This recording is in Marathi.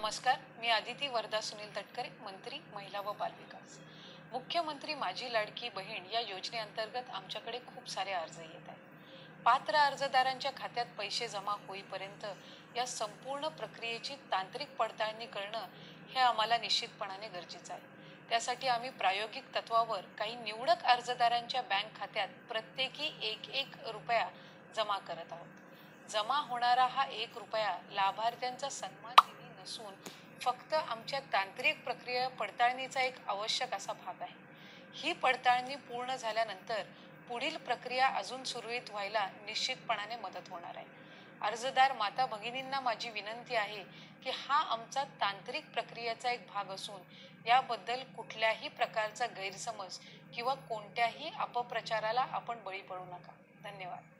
नमस्कार, मी आदिती वर्धा सुनील तटकरे, मंत्री महिला व बालविकास. मुख्यमंत्री माझी लाडकी बहीण या योजनेअंतर्गत आमच्याकडे खूप सारे अर्ज येत आहेत. पात्र अर्जदारांच्या खात्यात पैसे जमा होईपर्यंत या संपूर्ण प्रक्रियेची तांत्रिक पडताळणी करणं हे आम्हाला निश्चितपणाने गरजेचं आहे. त्यासाठी आम्ही प्रायोगिक तत्वावर काही निवडक अर्जदारांच्या बँक खात्यात प्रत्येकी एक रुपया जमा करत आहोत. जमा होणारा हा 1 रुपया लाभार्थ्यांचा सन्मान निधी नसून फक्त आमच्या तांत्रिक प्रक्रिया पडताळणीचा एक आवश्यक असा भाग आहे. ही पडताळणी पूर्ण झाल्यानंतर पुढील प्रक्रिया अजून सुरळीत व्हायला निश्चितपणाने मदत होणार आहे. अर्जदार माता भगिनींना माझी विनंती आहे की हा आमचा तांत्रिक प्रक्रियेचा एक भाग असून याबद्दल कुठल्याही प्रकारचा गैरसमज किंवा कोणत्याही अपप्रचाराला आपण बळी पडू नका. धन्यवाद.